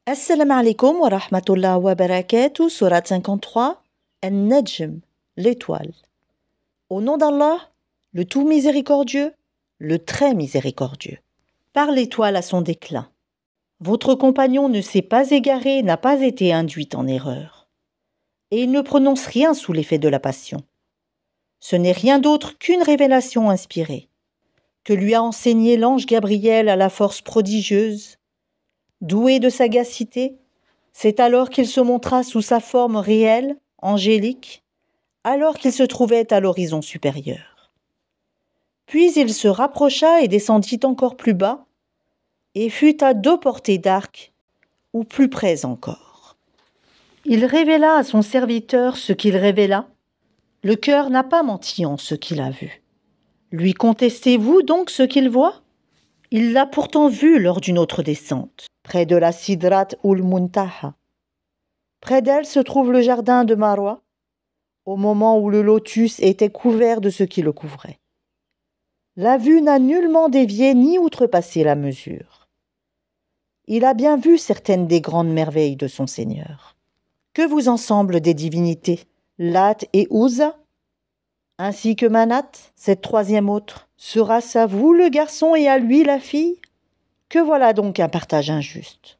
Assalamu alaikum wa rahmatullah wa barakatuh, surat 53, An-Najm, l'étoile. Au nom d'Allah, le tout miséricordieux, le très miséricordieux. Par l'étoile à son déclin. Votre compagnon ne s'est pas égaré, n'a pas été induit en erreur. Et il ne prononce rien sous l'effet de la passion. Ce n'est rien d'autre qu'une révélation inspirée, que lui a enseigné l'ange Gabriel à la force prodigieuse. Doué de sagacité, c'est alors qu'il se montra sous sa forme réelle, angélique, alors qu'il se trouvait à l'horizon supérieur. Puis il se rapprocha et descendit encore plus bas, et fut à 2 portées d'arc, ou plus près encore. Il révéla à son serviteur ce qu'il révéla. Le cœur n'a pas menti en ce qu'il a vu. Lui contestez-vous donc ce qu'il voit ? Il l'a pourtant vu lors d'une autre descente, près de la Sidrat ul-Muntaha. Près d'elle se trouve le jardin de Marwa, au moment où le lotus était couvert de ce qui le couvrait. La vue n'a nullement dévié ni outrepassé la mesure. Il a bien vu certaines des grandes merveilles de son Seigneur. Que vous en semble des divinités, Lat et Uzza, ainsi que Manat, cette troisième autre, sera-ce à vous le garçon et à lui la fille ? Que voilà donc un partage injuste.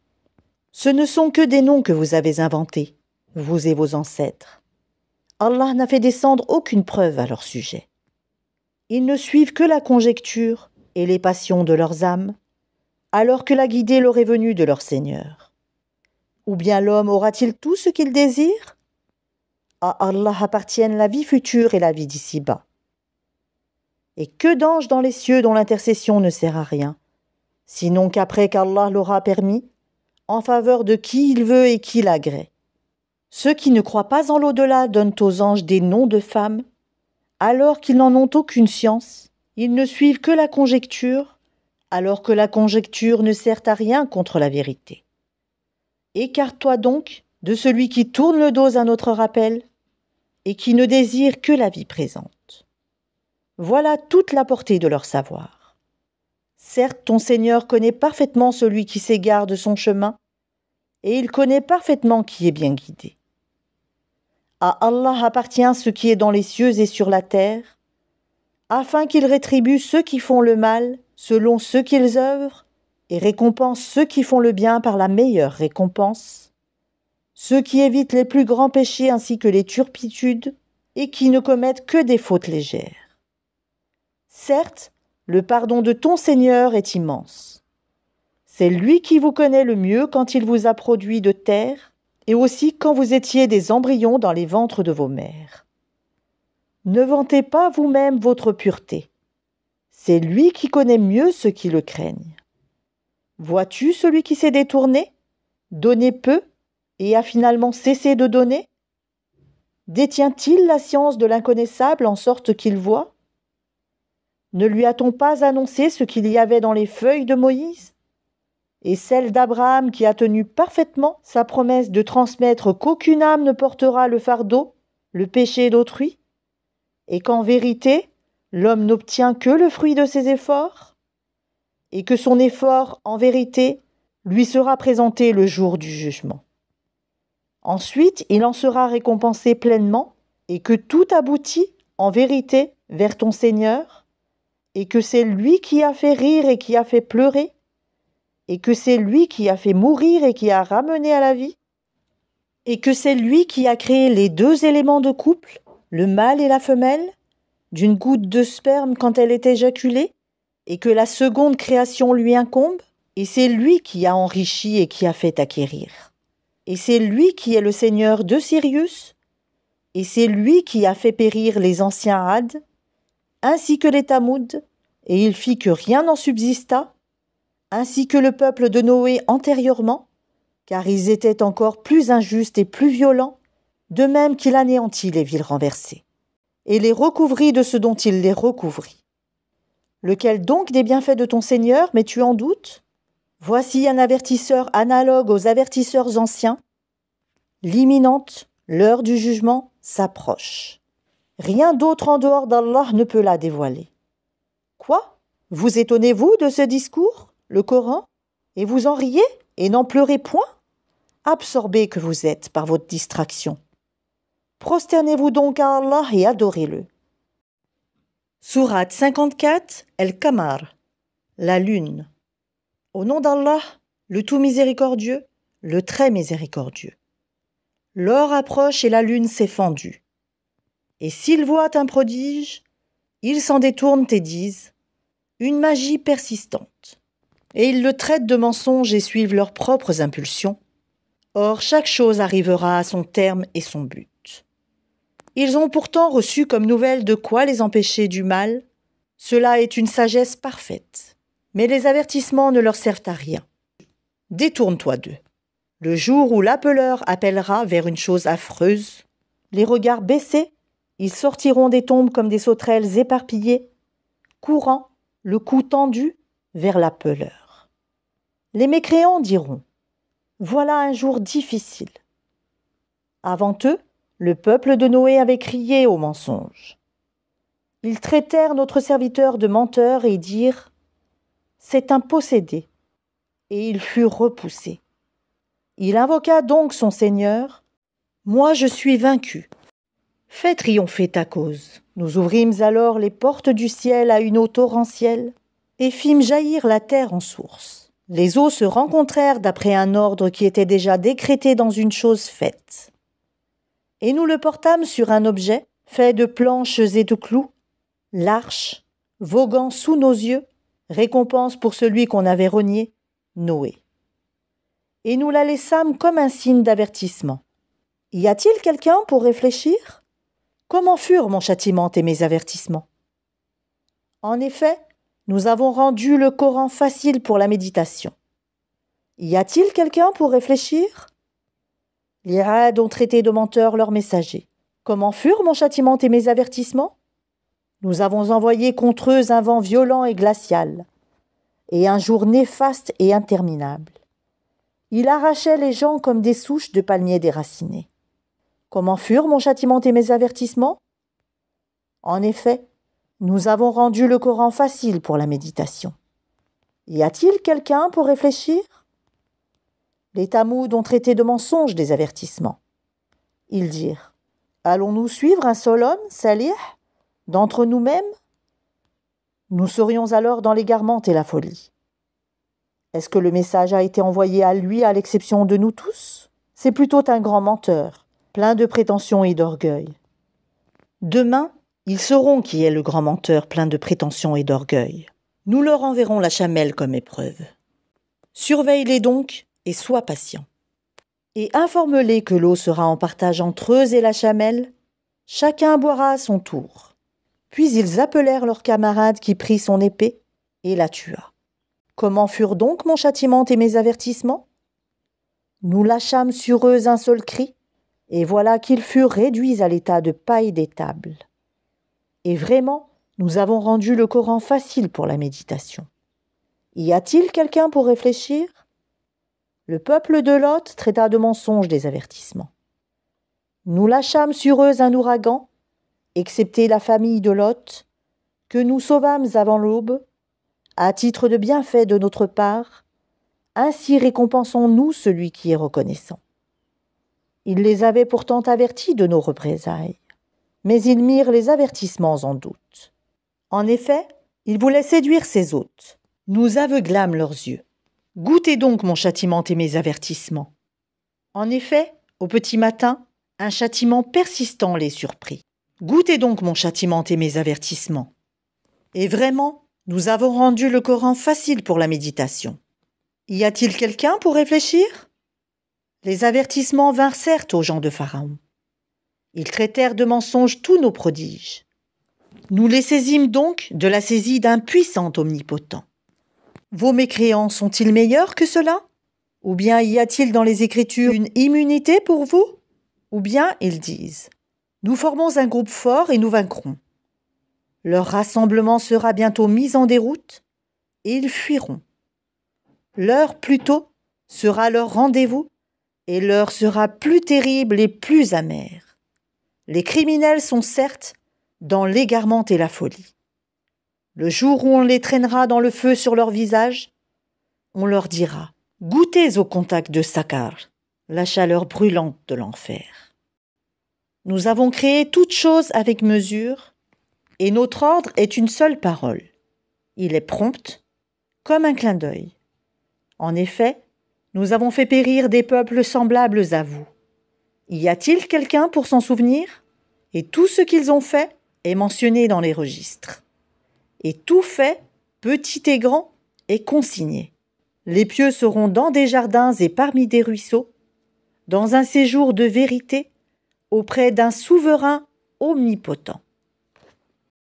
Ce ne sont que des noms que vous avez inventés, vous et vos ancêtres. Allah n'a fait descendre aucune preuve à leur sujet. Ils ne suivent que la conjecture et les passions de leurs âmes, alors que la guidée leur est venue de leur Seigneur. Ou bien l'homme aura-t-il tout ce qu'il désire ? À Allah appartiennent la vie future et la vie d'ici-bas. Et que d'anges dans les cieux dont l'intercession ne sert à rien, sinon qu'après qu'Allah l'aura permis, en faveur de qui il veut et qui l'agrée. Ceux qui ne croient pas en l'au-delà donnent aux anges des noms de femmes, alors qu'ils n'en ont aucune science. Ils ne suivent que la conjecture, alors que la conjecture ne sert à rien contre la vérité. Écarte-toi donc de celui qui tourne le dos à notre rappel et qui ne désire que la vie présente. Voilà toute la portée de leur savoir. Certes, ton Seigneur connaît parfaitement celui qui s'égare de son chemin, et il connaît parfaitement qui est bien guidé. À Allah appartient ce qui est dans les cieux et sur la terre, afin qu'il rétribue ceux qui font le mal selon ce qu'ils œuvrent, et récompense ceux qui font le bien par la meilleure récompense, ceux qui évitent les plus grands péchés ainsi que les turpitudes, et qui ne commettent que des fautes légères. Certes, le pardon de ton Seigneur est immense. C'est lui qui vous connaît le mieux quand il vous a produit de terre, et aussi quand vous étiez des embryons dans les ventres de vos mères. Ne vantez pas vous-même votre pureté. C'est lui qui connaît mieux ceux qui le craignent. Vois-tu celui qui s'est détourné, donné peu, et a finalement cessé de donner ? Détient-il la science de l'inconnaissable en sorte qu'il voit ? Ne lui a-t-on pas annoncé ce qu'il y avait dans les feuilles de Moïse ? Et celle d'Abraham qui a tenu parfaitement sa promesse de transmettre qu'aucune âme ne portera le fardeau, le péché d'autrui ? Et qu'en vérité, l'homme n'obtient que le fruit de ses efforts ? Et que son effort, en vérité, lui sera présenté le jour du jugement. Ensuite, il en sera récompensé pleinement, et que tout aboutit, en vérité, vers ton Seigneur, et que c'est lui qui a fait rire et qui a fait pleurer, et que c'est lui qui a fait mourir et qui a ramené à la vie, et que c'est lui qui a créé les 2 éléments de couple, le mâle et la femelle, d'une goutte de sperme quand elle est éjaculée, et que la seconde création lui incombe, et c'est lui qui a enrichi et qui a fait acquérir. Et c'est lui qui est le Seigneur de Sirius, et c'est lui qui a fait périr les anciens Had, ainsi que les Tamoud, et il fit que rien n'en subsista, ainsi que le peuple de Noé antérieurement, car ils étaient encore plus injustes et plus violents, de même qu'il anéantit les villes renversées, et les recouvrit de ce dont il les recouvrit. Lequel donc des bienfaits de ton Seigneur mets-tu en doute ? Voici un avertisseur analogue aux avertisseurs anciens. L'imminente, l'heure du jugement, s'approche. Rien d'autre en dehors d'Allah ne peut la dévoiler. Quoi ? Vous étonnez-vous de ce discours, le Coran ? Et vous en riez et n'en pleurez point ? absorbés que vous êtes par votre distraction. Prosternez-vous donc à Allah et adorez-le. Sourate 54, El-Qamar, la lune. Au nom d'Allah, le tout miséricordieux, le très miséricordieux. L'heure approche et la lune s'est fendue. Et s'ils voient un prodige, ils s'en détournent et disent « une magie persistante ». Et ils le traitent de mensonge et suivent leurs propres impulsions. Or, chaque chose arrivera à son terme et son but. Ils ont pourtant reçu comme nouvelle de quoi les empêcher du mal. Cela est une sagesse parfaite. Mais les avertissements ne leur servent à rien. Détourne-toi d'eux. Le jour où l'appeleur appellera vers une chose affreuse, les regards baissés, ils sortiront des tombes comme des sauterelles éparpillées, courant, le cou tendu, vers l'appeleur. Les mécréants diront « Voilà un jour difficile ». Avant eux, le peuple de Noé avait crié au mensonge. Ils traitèrent notre serviteur de menteur et dirent « C'est un possédé », et il fut repoussé. Il invoqua donc son Seigneur « Moi je suis vaincu ». Fais triompher ta cause. Nous ouvrîmes alors les portes du ciel à une eau torrentielle et fîmes jaillir la terre en source. Les eaux se rencontrèrent d'après un ordre qui était déjà décrété dans une chose faite. Et nous le portâmes sur un objet fait de planches et de clous, l'arche, voguant sous nos yeux, récompense pour celui qu'on avait renié, Noé. Et nous la laissâmes comme un signe d'avertissement. Y a-t-il quelqu'un pour réfléchir ? Comment furent mon châtiment et mes avertissements ? En effet, nous avons rendu le Coran facile pour la méditation. Y a-t-il quelqu'un pour réfléchir ? Les Ad ont traité de menteurs leurs messagers. Comment furent mon châtiment et mes avertissements ? Nous avons envoyé contre eux un vent violent et glacial, et un jour néfaste et interminable. Il arrachait les gens comme des souches de palmiers déracinés. Comment furent mon châtiment et mes avertissements ? En effet, nous avons rendu le Coran facile pour la méditation. Y a-t-il quelqu'un pour réfléchir ? Les Tamouds ont traité de mensonges des avertissements. Ils dirent « Allons-nous suivre un seul homme, Salih, d'entre nous-mêmes » Nous serions alors dans l'égarement et la folie. Est-ce que le message a été envoyé à lui à l'exception de nous tous ? C'est plutôt un grand menteur, plein de prétentions et d'orgueil. Demain, ils sauront qui est le grand menteur plein de prétentions et d'orgueil. Nous leur enverrons la chamelle comme épreuve. Surveille-les donc et sois patient. Et informe-les que l'eau sera en partage entre eux et la chamelle. Chacun boira à son tour. Puis ils appelèrent leur camarade qui prit son épée et la tua. Comment furent donc mon châtiment et mes avertissements ? Nous lâchâmes sur eux un seul cri, et voilà qu'ils furent réduits à l'état de paille d'étable. Et vraiment, nous avons rendu le Coran facile pour la méditation. Y a-t-il quelqu'un pour réfléchir ? Le peuple de Lot traita de mensonges des avertissements. Nous lâchâmes sur eux un ouragan, excepté la famille de Lot, que nous sauvâmes avant l'aube, à titre de bienfait de notre part, ainsi récompensons-nous celui qui est reconnaissant. Ils les avaient pourtant avertis de nos représailles, mais ils mirent les avertissements en doute. En effet, ils voulaient séduire ses hôtes. Nous aveuglâmes leurs yeux. Goûtez donc mon châtiment et mes avertissements. En effet, au petit matin, un châtiment persistant les surprit. Goûtez donc mon châtiment et mes avertissements. Et vraiment, nous avons rendu le Coran facile pour la méditation. Y a-t-il quelqu'un pour réfléchir ? Les avertissements vinrent certes aux gens de Pharaon. Ils traitèrent de mensonges tous nos prodiges. Nous les saisîmes donc de la saisie d'un puissant omnipotent. Vos mécréants sont-ils meilleurs que cela ? Ou bien y a-t-il dans les Écritures une immunité pour vous ? Ou bien ils disent « Nous formons un groupe fort et nous vaincrons. Leur rassemblement sera bientôt mis en déroute et ils fuiront. L'heure plutôt sera leur rendez-vous et l'heure sera plus terrible et plus amère. Les criminels sont certes dans l'égarement et la folie. Le jour où on les traînera dans le feu sur leur visage, on leur dira « Goûtez au contact de Sakar ». la chaleur brûlante de l'enfer. Nous avons créé toute chose avec mesure, et notre ordre est une seule parole. Il est prompt, comme un clin d'œil. En effet, nous avons fait périr des peuples semblables à vous. Y a-t-il quelqu'un pour s'en souvenir? Et tout ce qu'ils ont fait est mentionné dans les registres. Et tout fait, petit et grand, est consigné. Les pieux seront dans des jardins et parmi des ruisseaux, dans un séjour de vérité, auprès d'un souverain omnipotent.